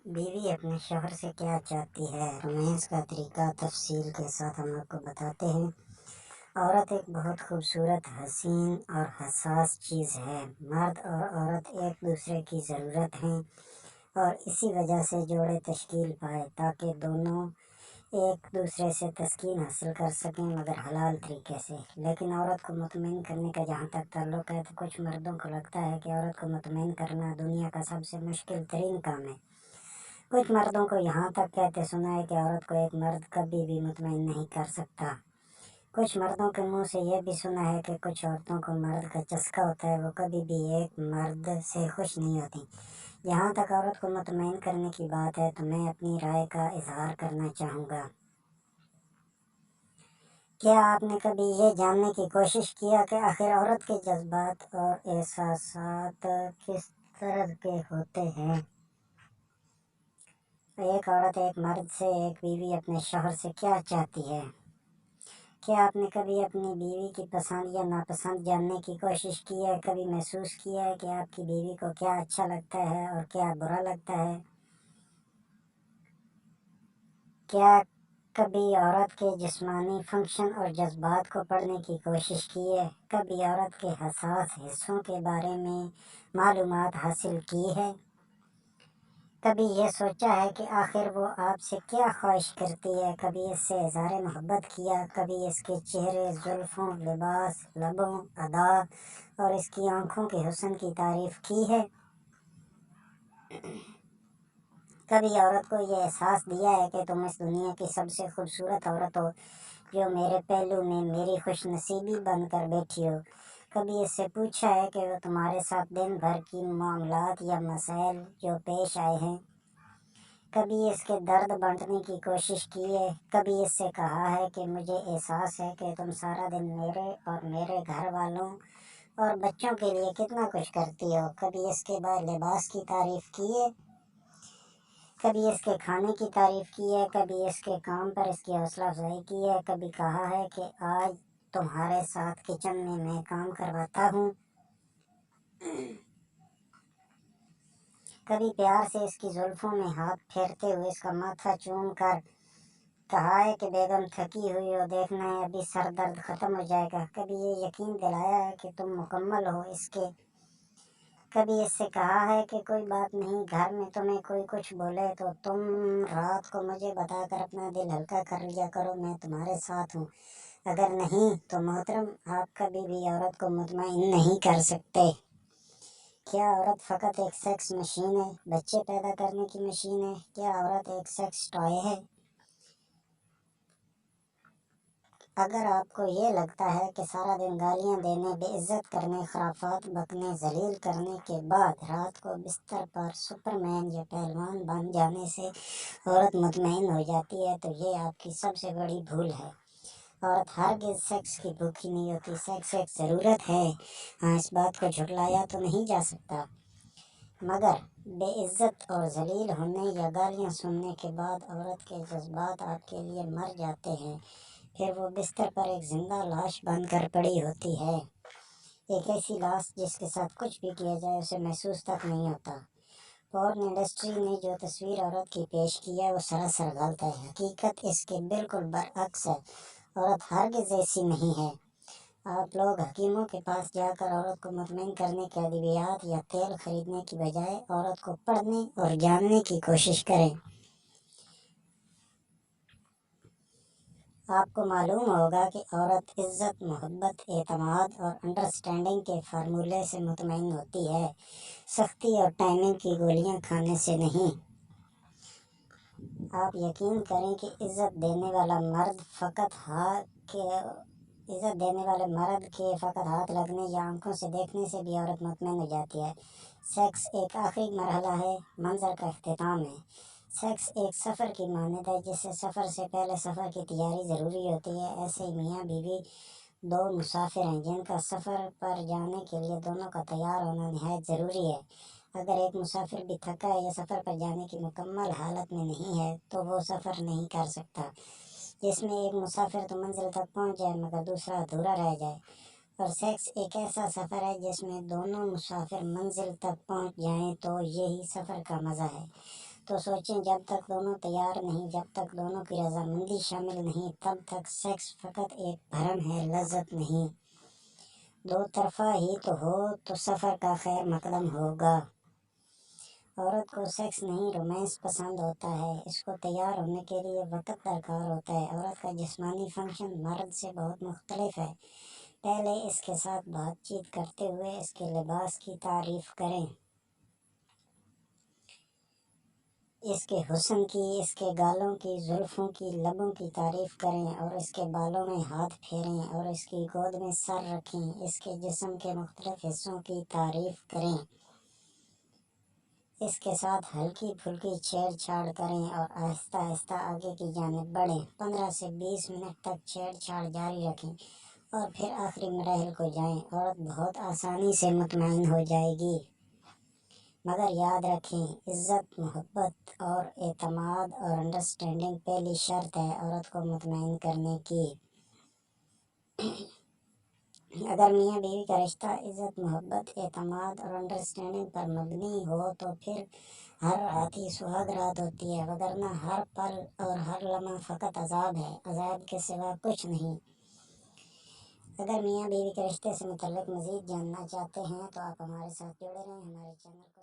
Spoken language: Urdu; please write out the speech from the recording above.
بیوی اپنے شوہر سے کیا چاہتی ہے؟ رومانس کا طریقہ تفصیل کے ساتھ ہم آپ کو بتاتے ہیں۔ عورت ایک بہت خوبصورت، حسین اور حساس چیز ہے۔ مرد اور عورت ایک دوسرے کی ضرورت ہیں اور اسی وجہ سے جوڑے تشکیل پائے تاکہ دونوں ایک دوسرے سے تسکین حاصل کر سکیں، مگر حلال طریقے سے۔ لیکن عورت کو مطمئن کرنے کا جہاں تک تعلق ہے تو کچھ مردوں کو لگتا ہے کہ عورت کو مطمئن کرنا دنیا کا سب سے مشکل ترین کام ہے۔ کچھ مردوں کو یہاں تک کہتے سنا ہے کہ عورت کو ایک مرد کبھی بھی مطمئن نہیں کر سکتا۔ کچھ مردوں کے منہ سے یہ بھی سنا ہے کہ کچھ عورتوں کو مرد کا چسکا ہوتا ہے، وہ کبھی بھی ایک مرد سے خوش نہیں ہوتی۔ جہاں تک عورت کو مطمئن کرنے کی بات ہے تو میں اپنی رائے کا اظہار کرنا چاہوں گا۔ کیا آپ نے کبھی یہ جاننے کی کوشش کیا کہ آخر عورت کے جذبات اور احساسات کس طرح کے ہوتے ہیں؟ ایک عورت ایک مرد سے، ایک بیوی اپنے شوہر سے کیا چاہتی ہے؟ کیا آپ نے کبھی اپنی بیوی کی پسند یا ناپسند جاننے کی کوشش کی ہے؟ کبھی محسوس کیا ہے کہ آپ کی بیوی کو کیا اچھا لگتا ہے اور کیا برا لگتا ہے؟ کیا کبھی عورت کے جسمانی فنکشن اور جذبات کو پڑھنے کی کوشش کی ہے؟ کبھی عورت کے حساس حصوں کے بارے میں معلومات حاصل کی ہے؟ کبھی یہ سوچا ہے کہ آخر وہ آپ سے کیا خواہش کرتی ہے؟ کبھی اس سے اظہار محبت کیا؟ کبھی اس کے چہرے، زلفوں، لباس، لبوں، ادا اور اس کی آنکھوں کے حسن کی تعریف کی ہے؟ کبھی عورت کو یہ احساس دیا ہے کہ تم اس دنیا کی سب سے خوبصورت عورت ہو جو میرے پہلو میں میری خوش نصیبی بن کر بیٹھی ہو؟ کبھی اس سے پوچھا ہے کہ وہ تمہارے ساتھ دن بھر کی معاملات یا مسائل جو پیش آئے ہیں، کبھی اس کے درد بانٹنے کی کوشش کی ہے؟ کبھی اس سے کہا ہے کہ مجھے احساس ہے کہ تم سارا دن میرے اور میرے گھر والوں اور بچوں کے لیے کتنا کچھ کرتی ہو؟ کبھی اس کے بعد لباس کی تعریف کی ہے؟ کبھی اس کے کھانے کی تعریف کی ہے؟ کبھی اس کے کام پر اس کی حوصلہ افزائی کی ہے؟ کبھی کہا ہے کہ آج تمہارے ساتھ کچن میں میں کام کرواتا ہوں؟ کبھی پیار سے اس کی زلفوں میں ہاتھ پھیرتے ہوئے اس کا ماتھا چوم کر کہا ہے کہ بیگم تھکی ہوئی ہو، دیکھنا ہے ابھی سر درد ختم ہو جائے گا؟ کبھی یہ یقین دلایا ہے کہ تم مکمل ہو اس کے؟ کبھی اس سے کہا ہے کہ کوئی بات نہیں، گھر میں تمہیں کوئی کچھ بولے تو تم رات کو مجھے بتا کر اپنا دل ہلکا کر لیا کرو، میں تمہارے ساتھ ہوں؟ اگر نہیں تو محترم، آپ کبھی بھی عورت کو مطمئن نہیں کر سکتے۔ کیا عورت فقط ایک سیکس مشین ہے، بچے پیدا کرنے کی مشین ہے؟ کیا عورت ایک سیکس ٹوائے ہے؟ اگر آپ کو یہ لگتا ہے کہ سارا دن گالیاں دینے، بے عزت کرنے، خرافات بکنے، ذلیل کرنے کے بعد رات کو بستر پر سپرمین یا پہلوان بن جانے سے عورت مطمئن ہو جاتی ہے تو یہ آپ کی سب سے بڑی بھول ہے۔ عورت ہرگز سیکس کی بھوکی نہیں ہوتی، سیکس ایک ضرورت ہے۔ ہاں، اس بات کو جھٹلایا تو نہیں جا سکتا، مگر بے عزت اور ذلیل ہونے یا گالیاں سننے کے بعد عورت کے جذبات آپ کے لیے مر جاتے ہیں، پھر وہ بستر پر ایک زندہ لاش بن کر پڑی ہوتی ہے، ایک ایسی لاش جس کے ساتھ کچھ بھی کیا جائے اسے محسوس تک نہیں ہوتا۔ پورن انڈسٹری نے جو تصویر عورت کی پیش کی ہے وہ سراسر غلط ہے۔ حقیقت اس کے بالکل برعکس ہے، عورت ہرگز ایسی نہیں ہے۔ آپ لوگ حکیموں کے پاس جا کر عورت کو مطمئن کرنے کے ادویات یا تیل خریدنے کی بجائے عورت کو پڑھنے اور جاننے کی کوشش کریں۔ آپ کو معلوم ہوگا کہ عورت عزت، محبت، اعتماد اور انڈرسٹینڈنگ کے فارمولے سے مطمئن ہوتی ہے، سختی اور ٹائمنگ کی گولیاں کھانے سے نہیں۔ آپ یقین کریں کہ عزت دینے والے مرد کے فقط ہاتھ لگنے یا آنکھوں سے دیکھنے سے بھی عورت مطمئن ہو جاتی ہے۔ سیکس ایک آخری مرحلہ ہے، منظر کا اختتام ہے۔ سیکس ایک سفر کی مانند ہے، جس سے سفر سے پہلے سفر کی تیاری ضروری ہوتی ہے۔ ایسے ہی میاں بیوی دو مسافر ہیں جن کا سفر پر جانے کے لیے دونوں کا تیار ہونا نہایت ضروری ہے۔ اگر ایک مسافر بھی تھکا ہے یا سفر پر جانے کی مکمل حالت میں نہیں ہے تو وہ سفر نہیں کر سکتا۔ جس میں ایک مسافر تو منزل تک پہنچ جائے مگر دوسرا ادھورا رہ جائے، اور سیکس ایک ایسا سفر ہے جس میں دونوں مسافر منزل تک پہنچ جائیں تو یہی سفر کا مزہ ہے۔ تو سوچیں جب تک دونوں تیار نہیں، جب تک دونوں کی رضامندی شامل نہیں، تب تک سیکس فقط ایک بھرم ہے، لذت نہیں۔ دو طرفہ ہی تو ہو تو سفر کا خیر مقدم ہوگا۔ عورت کو سیکس نہیں رومانس پسند ہوتا ہے، اس کو تیار ہونے کے لیے وقت درکار ہوتا ہے۔ عورت کا جسمانی فنکشن مرد سے بہت مختلف ہے۔ پہلے اس کے ساتھ بات چیت کرتے ہوئے اس کے لباس کی تعریف کریں، اس کے حسن کی، اس کے گالوں کی، زلفوں کی، لبوں کی تعریف کریں، اور اس کے بالوں میں ہاتھ پھیریں اور اس کی گود میں سر رکھیں۔ اس کے جسم کے مختلف حصوں کی تعریف کریں، اس کے ساتھ ہلکی پھلکی چھیڑ چھاڑ کریں اور آہستہ آہستہ آگے کی جانب بڑھیں۔ 15 سے 20 منٹ تک چھیڑ چھاڑ جاری رکھیں اور پھر آخری مراحل کو جائیں۔ عورت بہت آسانی سے مطمئن ہو جائے گی، مگر یاد رکھیں عزت، محبت اور اعتماد اور انڈرسٹینڈنگ پہلی شرط ہے عورت کو مطمئن کرنے کی۔ اگر میاں بیوی کا رشتہ عزت، محبت، اعتماد اور انڈرسٹینڈنگ پر مبنی ہو تو پھر ہر رات ہی سہاگ رات ہوتی ہے، وگرنہ ہر پل اور ہر لمحہ فقط عذاب ہے، عذاب کے سوا کچھ نہیں۔ اگر میاں بیوی کے رشتے سے متعلق مزید جاننا چاہتے ہیں تو آپ ہمارے ساتھ جڑے رہیں، ہمارے چینل کو